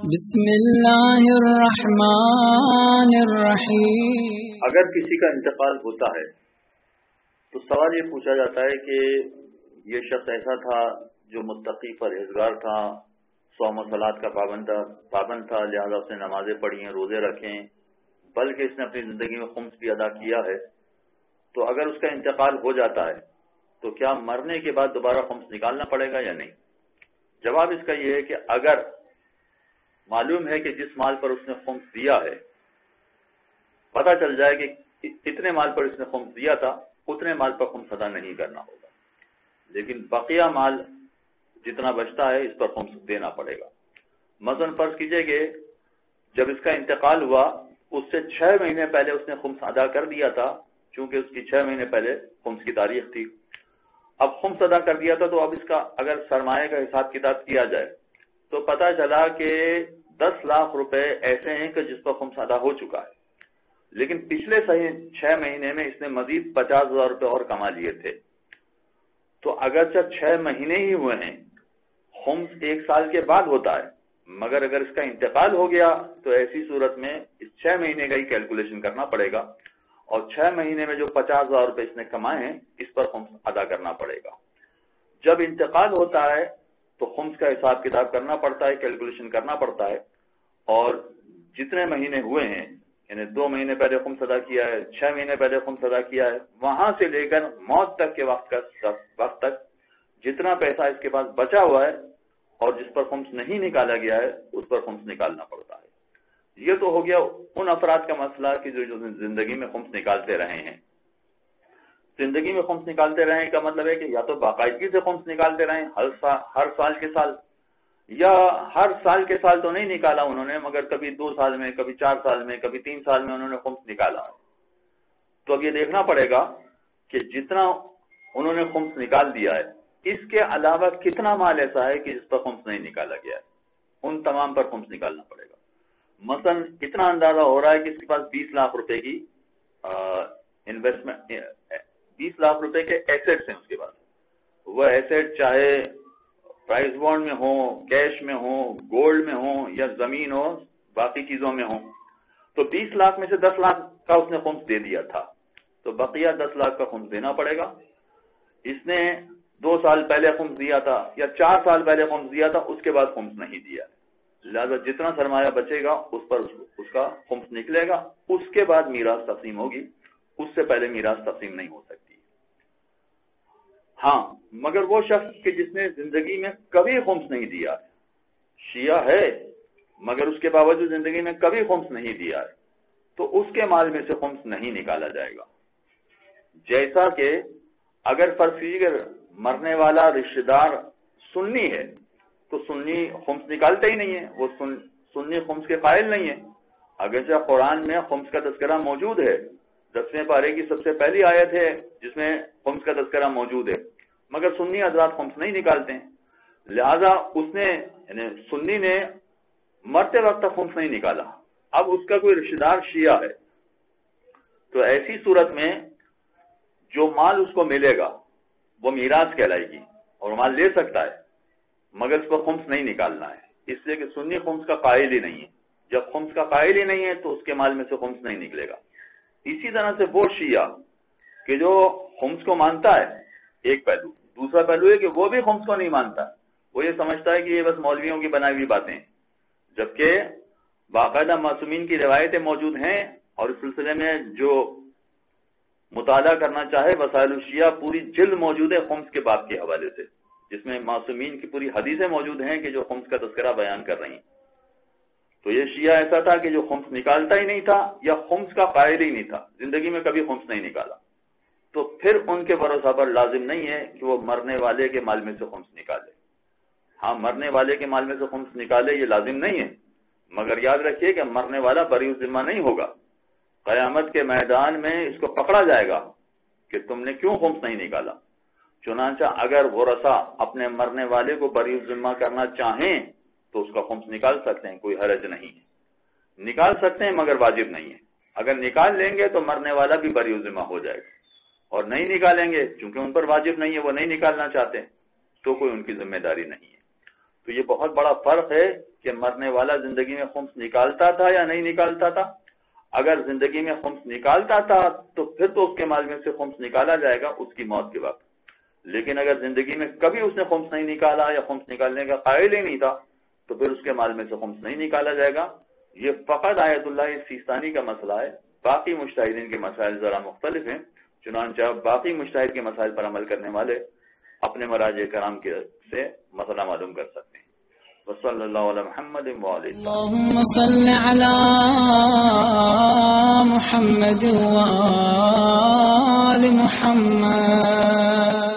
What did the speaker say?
بسم اللہ الرحمن الرحیم۔ اگر کسی کا انتقال ہوتا ہے تو سوال یہ پوچھا جاتا ہے کہ یہ شخص ایسا تھا جو متقی پرہیزگار تھا، صوم و صلات کا پابند تھا، لہذا اس نے نمازیں پڑھی ہیں، روزے رکھے ہیں، بلکہ اس نے اپنی زندگی میں خمس بھی ادا کیا ہے، تو اگر اس کا انتقال ہو جاتا ہے تو کیا مرنے کے بعد دوبارہ خمس نکالنا پڑے گا یا نہیں؟ جواب اس کا یہ ہے کہ اگر معلوم ہے کہ جس مال پر اس نے خمس دیا ہے، پتہ چل جائے کہ اتنے مال پر اس نے خمس دیا تھا، اتنے مال پر خمس ادا نہیں کرنا ہوگا، لیکن بقیہ مال جتنا بچتا ہے اس پر خمس دینا پڑے گا۔ مثلا فرض کیجئے کہ جب اس کا انتقال ہوا اس سے 6 مہینے پہلے اس نے خمس ادا کر دیا تھا، چونکہ اس کی 6 مہینے پہلے خمس کی تاریخ تھی، اب خمس ادا کر دیا تھا، تو اب اس کا اگر سرمایہ کا حساب کتاب کیا جائے تو پتہ چلا کہ 10 لاکھ روپے ایسے ہیں کہ جس پر خمس ادا ہو چکا ہے، لیکن پچھلے 6 مہینے میں اس نے مزید 50,000 روپے اور کما لیے تھے، تو اگرچہ 6 مہینے ہی ہوئے ہیں، خمس 1 سال کے بعد ہوتا ہے، مگر اگر اس کا انتقال ہو گیا تو ایسی صورت میں اس 6 مہینے کا ہی کیلکولیشن کرنا پڑے گا، اور 6 مہینے میں جو 50,000 روپے اس نے کمائے ہیں اس پر خمس ادا کرنا پڑے گا۔ جب انتقال ہوتا ہے تو خمس کا حساب کتاب کرنا پڑتا ہے، کیلکولیشن کرنا پڑتا ہے، اور جتنے مہینے ہوئے ہیں، یعنی 2 مہینے پہلے خمس ادا کیا ہے، 6 مہینے پہلے خمس ادا کیا ہے، وہاں سے لے کر موت تک کے وقت تک جتنا پیسہ اس کے پاس بچا ہوا ہے اور جس پر خمس نہیں نکالا گیا ہے اس پر خمس نکالنا پڑتا ہے۔ یہ تو ہو گیا ان افراد کا مسئلہ کہ جو زندگی میں خمس نکالتے رہے ہیں۔ زندگی میں خمس نکالتے رہے کا مطلب ہے کہ یا تو باقاعدگی سے خمس نکالتے رہے ہر سال کے سال، یا ہر سال کے سال تو نہیں نکالا انہوں نے، مگر کبھی 2 سال میں، کبھی 4 سال میں، کبھی 3 سال میں انہوں نے خمس نکالا۔ تو اب یہ دیکھنا پڑے گا کہ جتنا انہوں نے خمس نکال دیا ہے اس کے علاوہ کتنا مال ایسا ہے کہ جس پر خمس نہیں نکالا گیا ہے، ان تمام پر خمس نکالنا پڑے گا۔ مثلا اتنا اندازہ ہو رہا ہے کہ اس کے پاس 20 لاکھ روپے کی انویسٹمنٹ، 20 لاکھ روپے کے ایسیٹس ہیں اس کے پاس، وہ ایسیٹ چاہے پرائز بانڈ میں ہوں، کیش میں ہوں، گولڈ میں ہوں، یا زمین ہو، باقی چیزوں میں ہوں، تو 20 لاکھ میں سے 10 لاکھ کا اس نے خمس دے دیا تھا، تو بقیہ 10 لاکھ کا خمس دینا پڑے گا۔ اس نے 2 سال پہلے خمس دیا تھا یا 4 سال پہلے خمس دیا تھا، اس کے بعد خمس نہیں دیا، لہذا جتنا سرمایہ بچے گا اس پر اس کا خمس نکلے گا، اس کے بعد میراث تقسیم ہوگی، اس سے پہلے میراث تقسیم نہیں ہو سکتی۔ ہاں، مگر وہ شخص کہ جس نے زندگی میں کبھی خمس نہیں دیا ہے، شیعہ ہے مگر اس کے باوجود زندگی میں کبھی خمس نہیں دیا ہے، تو اس کے مال میں سے خمس نہیں نکالا جائے گا۔ جیسا کہ اگر فرض کیجیے مرنے والا رشتہ دار سنی ہے تو سنی خمس نکالتے ہی نہیں ہے، وہ سنی خمس کے قائل نہیں ہے، اگرچہ قرآن میں خمس کا تذکرہ موجود ہے، 10ویں پارے کی سب سے پہلی آیت ہے جس میں خمس کا تذکرہ موجود ہے، مگر سنی حضرات خمس نہیں نکالتے ہیں، لہذا اس نے یعنی سنی نے مرتے وقت تک خمس نہیں نکالا، اب اس کا کوئی رشتہ دار شیعہ ہے، تو ایسی صورت میں جو مال اس کو ملے گا وہ میراث کہلائے گی، اور مال لے سکتا ہے مگر اس پر خمس نہیں نکالنا ہے، اس لیے کہ سنی خمس کا قائل ہی نہیں ہے، جب خمس کا قائل ہی نہیں ہے تو اس کے مال میں سے خمس نہیں نکلے گا۔ اسی طرح سے وہ شیعہ کہ جو خمس کو مانتا ہے، ایک پہلو، دوسرا پہلو ہے کہ وہ بھی خمس کو نہیں مانتا، وہ یہ سمجھتا ہے کہ یہ بس مولویوں کی بنائی ہوئی باتیں ہیں، جبکہ باقاعدہ معصومین کی روایتیں موجود ہیں، اور اس سلسلے میں جو مطالعہ کرنا چاہے وسائل الشیعہ پوری جلد موجود ہے خمس کے باب کے حوالے سے، جس میں معصومین کی پوری حدیثیں موجود ہیں کہ جو خمس کا تذکرہ بیان کر رہی ہیں۔ تو یہ شیعہ ایسا تھا کہ جو خمس نکالتا ہی نہیں تھا یا خمس کا قائل ہی نہیں تھا، زندگی میں کبھی خمس نہیں نکالا، تو پھر ان کے بھروسہ پر لازم نہیں ہے کہ وہ مرنے والے کے مال میں سے خمس نکالے۔ ہاں، مرنے والے کے مال میں سے خمس نکالے یہ لازم نہیں ہے، مگر یاد رکھیے کہ مرنے والا بری الذمہ نہیں ہوگا، قیامت کے میدان میں اس کو پکڑا جائے گا کہ تم نے کیوں خمس نہیں نکالا۔ چنانچہ اگر ورثہ اپنے مرنے والے کو بری الذمہ کرنا چاہیں تو اس کا خمس نکال سکتے ہیں، کوئی حرج نہیں ہے، نکال سکتے ہیں مگر واجب نہیں ہے۔ اگر نکال لیں گے تو مرنے والا بھی بری الذمہ ہو جائے گا، اور نہیں نکالیں گے چونکہ ان پر واجب نہیں ہے، وہ نہیں نکالنا چاہتے تو کوئی ان کی ذمہ داری نہیں ہے۔ تو یہ بہت بڑا فرق ہے کہ مرنے والا زندگی میں خمس نکالتا تھا یا نہیں نکالتا تھا. اگر زندگی میں خمس نکالتا تھا تو پھر تو اس کے مال میں سے خمس نکالا جائے گا اس کی موت کے وقت. لیکن اگر زندگی میں کبھی اس نے خمس نہیں نکالا یا خمس نکالنے کا قائل ہی نہیں تھا تو پھر اس کے مال میں سے خمس نہیں نکالا جائے گا. یہ فقط آیت اللہ سیستانی کا مسئلہ ہے. باقی مجتہدین کے مسائل ذرا مختلف ہیں. چنانچہ باقی مجتہد کے مسائل پر عمل کرنے والے اپنے مراجع کرام کے سے مسئلہ معلوم کر سکتے ہیں. وصلی اللہ علی محمد وعلی اللهم صل على محمد وآل محمد.